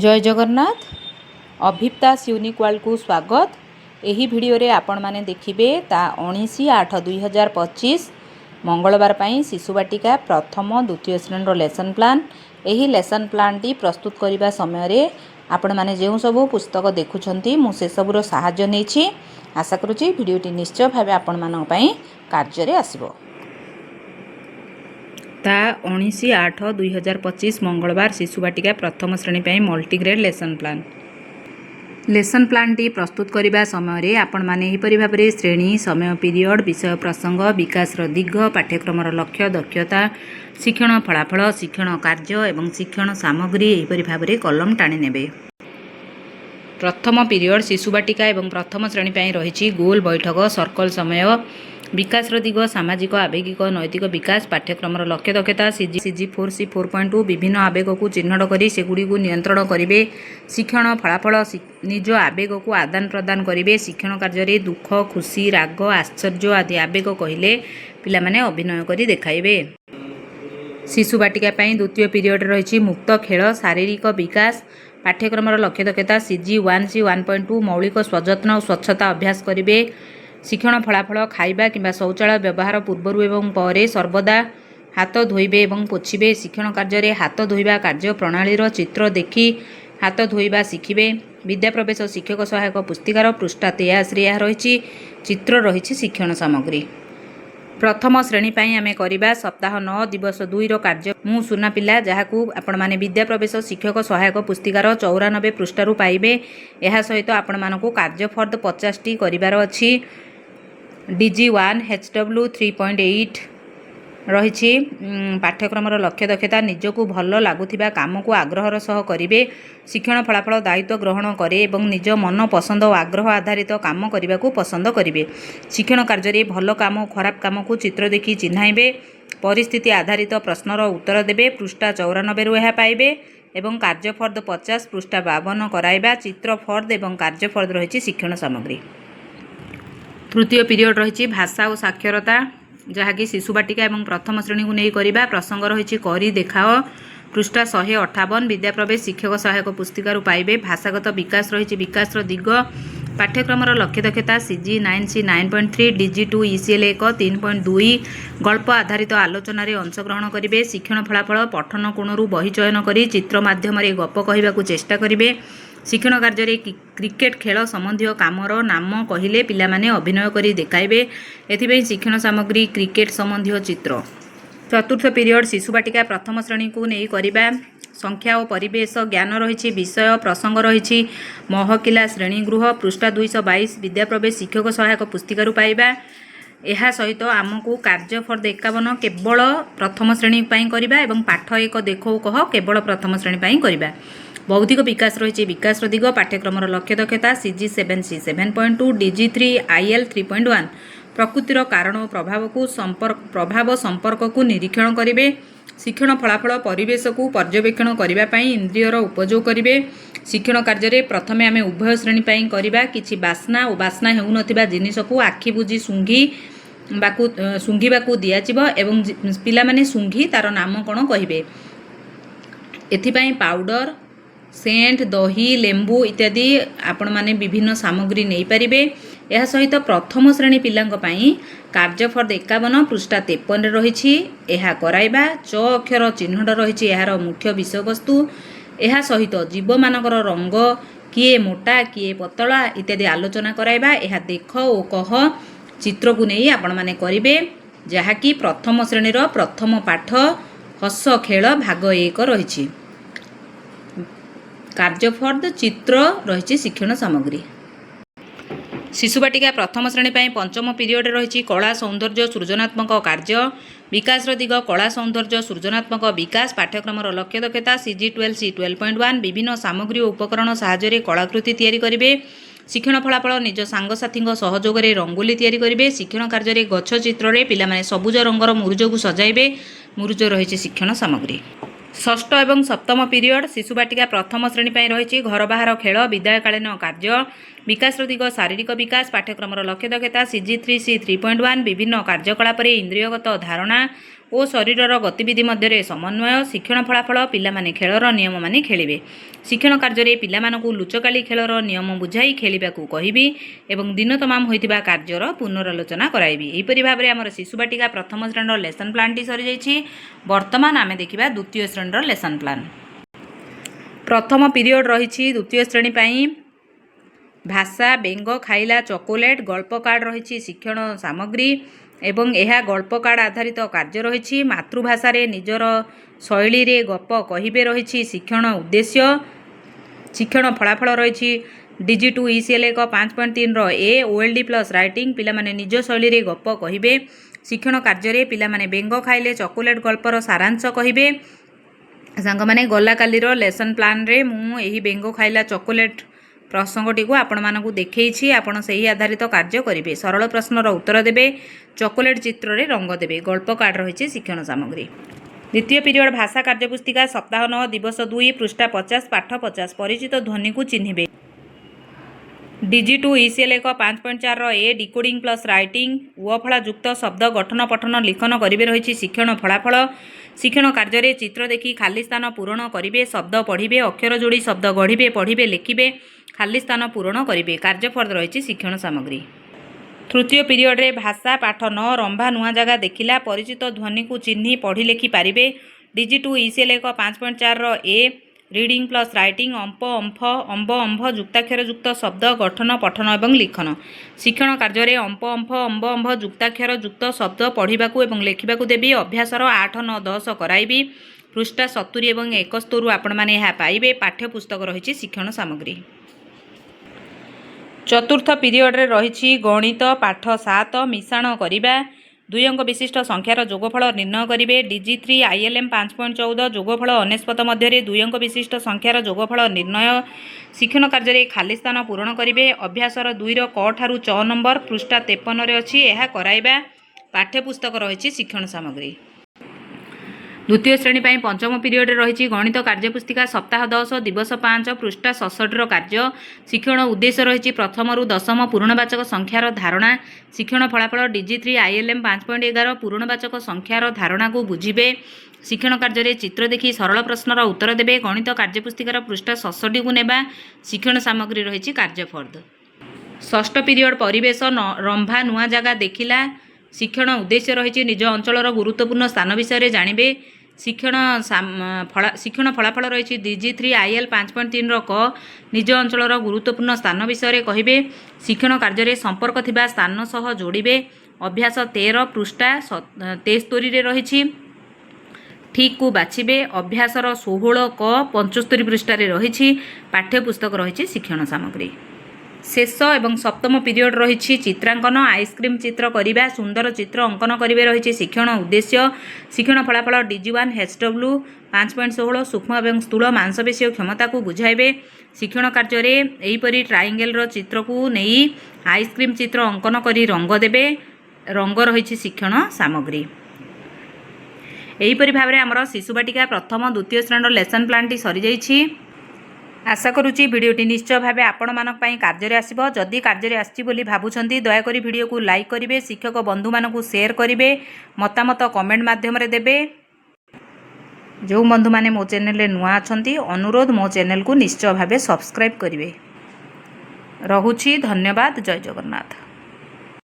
जय Jagannath. अभिप्तास unique world को स्वागत। यही वीडियो रे आपण माने देखिबे ता 19/8/2025 मंगलवार पई शिशु बाटिका प्रथम द्वितीय श्रेणी लेसन प्लान। यही लेसन प्लान टी प्रस्तुत करिबा समय रे आपण माने जेउ सब पुस्तक देखुछंती मु से सब रो सहाय्य नेछि। आशा करूची वीडियो टी निश्चय भाबे आपण मानन पई कार्य रे आसीबो। ता 19/8/2025 मंगलवार शिशु बाटिका प्रथम श्रेणी पर multigrade lesson plan. Lesson plan T प्रस्तुत करने समय आपण मैंने भाव में श्रेणी समय पीरियड विषय प्रसंग विकास दिग पाठ्यक्रम लक्ष्य दक्षता शिक्षण फलाफल शिक्षण कार्य एवं शिक्षण सामग्री यहीपरि भाव में कलम टाणी नेबे। प्रथम पीरियड शिशु बाटिका एवं प्रथम श्रेणी पर रही गोल बैठक सर्कल समय विकास दिग सामाजिक आवेगिक नैतिक विकास पाठ्यक्रम लक्ष्य दक्षता CG 4C 4.2 विभिन्न आवेग को चिन्हट कर सेगुड़ी को नियंत्रण करेंगे। शिक्षण फलाफल निज आवेग को आदान प्रदान करेंगे। शिक्षण कार्य दुख खुशी राग आश्चर्य आदि आवेग कहले पिला माने अभिनय करी देखाइबे। शिशु बाटिका द्वितीय पीरियड रही मुक्त खेल शारीरिक विकास पाठ्यक्रम लक्ष्य दक्षता CG 1C 1.2 मौलिक स्वजत्न और स्वच्छता अभ्यास करेंगे। शिक्षण फलाफल खाइबा किंबा शौचालय व्यवहार पूर्व एवं पर सर्वदा हाथ धोइबे एवं पोछिबे। शिक्षण कार्य हाथ धोइबा कार्य प्रणालीर चित्र देखि हाथ धोइबा शिखिबे। विद्या प्रवेश शिक्षक सहायक पुस्तिकार पृष्ठा 83 रही चित्र रही शिक्षण सामग्री। प्रथम श्रेणी पर आम करवा सप्ताह 9 दिवस 2 कार्य मु सुना पिला जहाँ आपण माने विद्या प्रवेश शिक्षक सहायक पुस्तिकार 94 पृष्ठारू पाइबे। यह सहित आपण मानकु कार्यफर्द 50 टी करिवार अछि। DG1 HW 3.8 रही पाठ्यक्रम लक्ष्य दक्षता निजको भल लगुवा काम को आग्रहर सह करेंगे। शिक्षण फलाफल दायित्व ग्रहण करे एवं निज मन पसंद और आग्रह आधारित काम करने को पसंद करेंगे। शिक्षण कार्य भल काम और खराब काम को चित्र देखि चिन्हाइबे। परिस्थिति आधारित प्रश्नर उत्तर देबे। पृष्ठा 94 रु यह पाइबे एवं कार्यफर्द 50 पृष्ठा 52 कराइबा। चित्र फर्द एवं कार्यफर्द रही शिक्षण सामग्री। तृतीय पीरियड रही भाषा और साक्षरता जहाँकि शिशु बाटिका एवं प्रथम श्रेणी को नहीं करवा। प्रसंग रही करी देखाओ पृष्ठा 158 विद्या प्रवेश शिक्षक सहायक पुस्तिकार पाइबे। भाषागत विकास रही विकास दिग पाठ्यक्रम लक्ष्य दक्षता CG 9C 9.3 DG2 ECL 1 3.2 गल्प आधारित आलोचन अंशग्रहण करेंगे। शिक्षण फलाफल पठन कोणरू बही चयन कर चित्र माध्यम गप कहवाक चेष्टा करेंगे। शिक्षण कार्य क्रिकेट खेल संबंधी कामर नाम कहले पिला माने अभिनय करी देखाइबे। एथिबे शिक्षण सामग्री क्रिकेट संबंधी चित्र। चतुर्थ पीरियड शिशु बाटिका प्रथम श्रेणी को नहीं करवा संख्या और परिवेश ज्ञान रही विषय प्रसंग रही महकिला श्रेणी गृह पृष्ठा 222 विद्या प्रवेश शिक्षक सहायक पुस्तिकार पाइबा। यह सहित आमको कार्यफर्द 51 केवल प्रथम श्रेणी करवा एवं पाठ एक देखो कह केवल प्रथम श्रेणी करवा। बौद्धिक विकास रही विकास दिग पाठ्यक्रम लक्ष्य दक्षता CG 7C 7.2 DG3 IL 3.1 प्रकृतिर कारण और प्रभाव संपर्क को निरीक्षण करेंगे। शिक्षण फलाफल परिवेश को पर्यवेक्षण करने इंद्रियर उपयोग करेंगे। शिक्षण कार्य प्रथमे आम उभय श्रेणी करवा किछि बास्ना और बास्ना हेउ नथिबा जिनिस को आखि बुझी सुंघीबाकू दियाजिबो एवं पिला माने सुंघी तार नाम कौन कहिबे। एथिपाई पाउडर सेंट दही लेंबू इत्यादि आपण माने विभिन्न सामग्री नहीं पारिबे। यह सहित प्रथम श्रेणी पिलांक पई कार्यफर्द 51 पृष्ठा 53 रही यह कराइबा। च अक्षर चिन्हट रही यार मुख्य विषय वस्तु। यह सहित जीव मानकर रंग किए मोटा किए पतला इत्यादि आलोचना कराइबा। यह देख और कह चित्र को नहीं आपण माने करिवे जहाँकि प्रथम श्रेणीर प्रथम पाठ हस खेल भाग 1 रही। कार्यफर्द चित्र रही शिक्षण सामग्री। शिशु बाटिका प्रथम श्रेणी पर पंचम पीरियड रही कला सौंदर्य सृजनात्मक कार्य विकास दिग कला सौंदर्य सृजनात्मक विकास पाठ्यक्रम लक्ष्य दक्षता CG 12C 12.1 विभिन्न सामग्री और उपकरण साहाय्य कलाकृति तैयारी करेंगे। शिक्षण फलाफल निज सांगसाथी सहयोग में रंगोली तैयारी करेंगे। शिक्षण कार्य गछ चित्र में पिला माने सबुज रंगर मुरुज को सजाइबे। मुरुज रही शिक्षण सामग्री। षष्ठ एवं सप्तम पीरियड शिशु बाटिका प्रथम श्रेणी पर रही घर बाहर खेल विद्याकालीन कार्य विकास दिग शारीरिक विकास पाठ्यक्रम लक्ष्य दक्षता CG 3C 3.1 विभिन्न कार्यकलाप इंद्रियगत धारणा ଓ ଶରୀରର ଗତିବିଧି ମଧ୍ୟରେ ସମନ୍ୱୟ। ଶିକ୍ଷଣ ଫଳାଫଳ ପିଲାମାନେ ଖେଳର ନିୟମ ମାନି ଖେଳିବେ। ଶିକ୍ଷଣ କାର୍ଯ୍ୟରେ ପିଲାମାନଙ୍କୁ ଲୁଚକାଳି ଖେଳର ନିୟମ ବୁଝାଇ ଖେଳିବାକୁ କହିବି ଏବଂ ଦିନ ତମାମ ହୋଇଥିବା କାର୍ଯ୍ୟର ପୁନରାଲୋଚନା କରାଇବି। ଏହିପରି ଭାବରେ ଆମର ଶିଶୁ ବାଟିକା ପ୍ରଥମ ଶ୍ରେଣୀର ଲେସନ୍ ପ୍ଲାନ୍ଟି ସରିଯାଇଛି। ବର୍ତ୍ତମାନ ଆମେ ଦେଖିବା ଦ୍ୱିତୀୟ ଶ୍ରେଣୀର ଲେସନ୍ ପ୍ଲାନ୍। ପ୍ରଥମ ପିରିୟଡ଼ ରହିଛି ଦ୍ୱିତୀୟ ଶ୍ରେଣୀ ପାଇଁ ଭାଷା, ବେଙ୍ଗ ଖାଇଲା ଚକୋଲେଟ୍, ଗଳ୍ପ କାର୍ଡ଼ ରହିଛି ଶିକ୍ଷଣ ସାମଗ୍ରୀ ଏବଂ ଏହା ଗଳ୍ପ କାର୍ଡ଼ ଆଧାରିତ କାର୍ଯ୍ୟ ରହିଛି। ମାତୃଭାଷାରେ ନିଜର ଶୈଳୀରେ ଗପ କହିବେ ରହିଛି ଶିକ୍ଷଣ ଉଦ୍ଦେଶ୍ୟ। ଶିକ୍ଷଣ ଫଳାଫଳ ରହିଛି DG2 ECL 5.3ର A OLD plus writing. ପିଲାମାନେ ନିଜ ଶୈଳୀରେ ଗପ କହିବେ। ଶିକ୍ଷଣ କାର୍ଯ୍ୟରେ ପିଲାମାନେ ବେଙ୍ଗ ଖାଇଲେ ଚକୋଲେଟ୍ ଗଳ୍ପର ସାରାଂଶ କହିବେ। ସାଙ୍ଗମାନେ ଗଲାକାଲିର ଲେସନ୍ ପ୍ଲାନ୍ରେ ମୁଁ ଏହି ବେଙ୍ଗ ଖାଇଲା ଚକୋଲେଟ୍ ପ୍ରସଙ୍ଗଟିକୁ ଆପଣମାନଙ୍କୁ ଦେଖେଇଛି। ଆପଣ ସେହି ଆଧାରିତ କାର୍ଯ୍ୟ କରିବେ। ସରଳ ପ୍ରଶ୍ନର ଉତ୍ତର ଦେବେ। ଚକୋଲେଟ୍ ଚିତ୍ରରେ ରଙ୍ଗ ଦେବେ। ଗଳ୍ପ କାର୍ଡ଼ ରହିଛି ଶିକ୍ଷଣ ସାମଗ୍ରୀ। ଦ୍ୱିତୀୟ ପିରିୟଡ଼ ଭାଷା କାର୍ଯ୍ୟପୁସ୍ତିକା ସପ୍ତାହ 9 ଦିବସ 2 ପୃଷ୍ଠା 50 ପାଠ 50 ପରିଚିତ ଧ୍ୱନିକୁ ଚିହ୍ନିବେ। DG2 ECL 5.4ର A ଡିକୋଡିଂ ପ୍ଲସ୍ ରାଇଟିଂ। ଉଅଫଳା ଯୁକ୍ତ ଶବ୍ଦ ଗଠନ ପଠନ ଲିଖନ କରିବେ ରହିଛି ଶିକ୍ଷଣ ଫଳାଫଳ। ଶିକ୍ଷଣ କାର୍ଯ୍ୟରେ ଚିତ୍ର ଦେଖି ଖାଲି ସ୍ଥାନ ପୂରଣ କରିବେ। ଶବ୍ଦ ପଢ଼ିବେ। ଅକ୍ଷର ଯୋଡ଼ି ଶବ୍ଦ ଗଢ଼ିବେ। ପଢ଼ିବେ ଲେଖିବେ। ଖାଲି ସ୍ଥାନ ପୂରଣ କରିବେ। କାର୍ଯ୍ୟଫଳ ରହିଛି ଶିକ୍ଷଣ ସାମଗ୍ରୀ। ତୃତୀୟ ପିରିୟଡ଼ରେ ଭାଷା ପାଠ 9 ରମ୍ଭା ନୂଆ ଜାଗା ଦେଖିଲା ପରିଚିତ ଧ୍ୱନିକୁ ଚିହ୍ନି ପଢ଼ି ଲେଖି ପାରିବେ। DG2 ECL 5.4ର A ରିଡିଂ ପ୍ଲସ୍ ରାଇଟିଂ। ଅମ୍ପ ଅମ୍ଫ ଅମ୍ବ ଅମ୍ଭ ଯୁକ୍ତାକ୍ଷର ଯୁକ୍ତ ଶବ୍ଦ ଗଠନ ପଠନ ଏବଂ ଲିଖନ। ଶିକ୍ଷଣ କାର୍ଯ୍ୟରେ ଅମ୍ପ ଅମ୍ଫ ଅମ୍ବ ଅମ୍ଭ ଯୁକ୍ତାକ୍ଷର ଯୁକ୍ତ ଶବ୍ଦ ପଢ଼ିବାକୁ ଏବଂ ଲେଖିବାକୁ ଦେବି। ଅଭ୍ୟାସର 8, 9, 10 କରାଇବି। ପୃଷ୍ଠା 70 ଏବଂ 71ରୁ ଆପଣମାନେ ଏହା ପାଇବେ। ପାଠ୍ୟପୁସ୍ତକ ରହିଛି ଶିକ୍ଷଣ ସାମଗ୍ରୀ। ଚତୁର୍ଥ ପିରିୟଡ଼ରେ ରହିଛି ଗଣିତ ପାଠ 7 ମିଶାଣ କରିବା। 2 ଅଙ୍କ ବିଶିଷ୍ଟ ସଂଖ୍ୟାର ଯୋଗଫଳ ନିର୍ଣ୍ଣୟ କରିବେ। DG3 ILM 5.14 ଯୋଗଫଳ ଅନେଶ୍ୱତ ମଧ୍ୟରେ 2 ଅଙ୍କ ବିଶିଷ୍ଟ ସଂଖ୍ୟାର ଯୋଗଫଳ ନିର୍ଣ୍ଣୟ। ଶିକ୍ଷଣ କାର୍ଯ୍ୟରେ ଖାଲି ସ୍ଥାନ ପୂରଣ କରିବେ। ଅଭ୍ୟାସର 2ର କ ଠାରୁ ଚ ନମ୍ବର ପୃଷ୍ଠା 53ରେ ଅଛି ଏହା କରାଇବା। ପାଠ୍ୟପୁସ୍ତକ ରହିଛି ଶିକ୍ଷଣ ସାମଗ୍ରୀ। ଦ୍ୱିତୀୟ ଶ୍ରେଣୀ ପାଇଁ ପଞ୍ଚମ ପିରିୟଡ଼ରେ ରହିଛି ଗଣିତ କାର୍ଯ୍ୟପୁସ୍ତିକା ସପ୍ତାହ 10 ଦିବସ 5 ପୃଷ୍ଠା 66ର କାର୍ଯ୍ୟ। ଶିକ୍ଷଣ ଉଦ୍ଦେଶ୍ୟ ରହିଛି ପ୍ରଥମରୁ ଦଶମ ପୂର୍ଣ୍ଣବାଚକ ସଂଖ୍ୟାର ଧାରଣା। ଶିକ୍ଷଣ ଫଳାଫଳ DG3 ILM 5.11 ପୂର୍ଣ୍ଣବାଚକ ସଂଖ୍ୟାର ଧାରଣାକୁ ବୁଝିବେ। ଶିକ୍ଷଣ କାର୍ଯ୍ୟରେ ଚିତ୍ର ଦେଖି ସରଳ ପ୍ରଶ୍ନର ଉତ୍ତର ଦେବେ। ଗଣିତ କାର୍ଯ୍ୟପୁସ୍ତିକାର ପୃଷ୍ଠା 67କୁ ନେବା। ଶିକ୍ଷଣ ସାମଗ୍ରୀ ରହିଛି କାର୍ଯ୍ୟଫର୍ଦ। ଷଷ୍ଠ ପିରିୟଡ଼ ପରିବେଶ ରମ୍ଭା ନୂଆ ଜାଗା ଦେଖିଲା। ଶିକ୍ଷଣ ଉଦ୍ଦେଶ୍ୟ ରହିଛି ନିଜ ଅଞ୍ଚଳର ଗୁରୁତ୍ୱପୂର୍ଣ୍ଣ ସ୍ଥାନ ବିଷୟରେ ଜାଣିବେ। ଶିକ୍ଷଣ ଫଳାଫଳ ରହିଛି DG3 IL 5.3ର କ ନିଜ ଅଞ୍ଚଳର ଗୁରୁତ୍ୱପୂର୍ଣ୍ଣ ସ୍ଥାନ ବିଷୟରେ କହିବେ। ଶିକ୍ଷଣ କାର୍ଯ୍ୟରେ ସମ୍ପର୍କ ଥିବା ସ୍ଥାନ ସହ ଯୋଡ଼ିବେ। ଅଭ୍ୟାସ 13 ପୃଷ୍ଠା 73ରେ ରହିଛି ଠିକ୍କୁ ବାଛିବେ। ଅଭ୍ୟାସର 16 କ 75 ପୃଷ୍ଠାରେ ରହିଛି। ପାଠ୍ୟପୁସ୍ତକ ରହିଛି ଶିକ୍ଷଣ ସାମଗ୍ରୀ। ଶେଷ ଏବଂ ସପ୍ତମ ପିରିୟଡ଼ ରହିଛି ଚିତ୍ରାଙ୍କନ। ଆଇସ୍କ୍ରିମ୍ ଚିତ୍ର କରିବା ସୁନ୍ଦର ଚିତ୍ର ଅଙ୍କନ କରିବେ ରହିଛି ଶିକ୍ଷଣ ଉଦ୍ଦେଶ୍ୟ। ଶିକ୍ଷଣ ଫଳାଫଳ DG1 HW 5.16 ସୂକ୍ଷ୍ମ ଏବଂ ସ୍ଥୂଳ ମାଂସପେଶୀୟ କ୍ଷମତାକୁ ବୁଝାଇବେ। ଶିକ୍ଷଣ କାର୍ଯ୍ୟରେ ଏହିପରି ଟ୍ରାଇଙ୍ଗେଲର ଚିତ୍ରକୁ ନେଇ ଆଇସ୍କ୍ରିମ୍ ଚିତ୍ର ଅଙ୍କନ କରି ରଙ୍ଗ ଦେବେ। ରଙ୍ଗ ରହିଛି ଶିକ୍ଷଣ ସାମଗ୍ରୀ। ଏହିପରି ଭାବରେ ଆମର ଶିଶୁ ବାଟିକା ପ୍ରଥମ ଦ୍ୱିତୀୟ ଶ୍ରେଣୀର ଲେସନ୍ ପ୍ଲାନ୍ଟି ସରିଯାଇଛି। ଆଶା କରୁଛି ଭିଡ଼ିଓଟି ନିଶ୍ଚୟ ଭାବେ ଆପଣମାନଙ୍କ ପାଇଁ କାର୍ଯ୍ୟରେ ଆସିବ। ଯଦି କାର୍ଯ୍ୟରେ ଆସିଛି ବୋଲି ଭାବୁଛନ୍ତି ଦୟାକରି ଭିଡ଼ିଓକୁ ଲାଇକ୍ କରିବେ। ଶିକ୍ଷକ ବନ୍ଧୁମାନଙ୍କୁ ସେୟାର କରିବେ। ମତାମତ କମେଣ୍ଟ ମାଧ୍ୟମରେ ଦେବେ। ଯେଉଁ ବନ୍ଧୁମାନେ ମୋ ଚ୍ୟାନେଲରେ ନୂଆ ଅଛନ୍ତି ଅନୁରୋଧ ମୋ ଚ୍ୟାନେଲକୁ ନିଶ୍ଚୟ ଭାବେ ସବସ୍କ୍ରାଇବ୍ କରିବେ। ରହୁଛି ଧନ୍ୟବାଦ। ଜୟ ଜଗନ୍ନାଥ।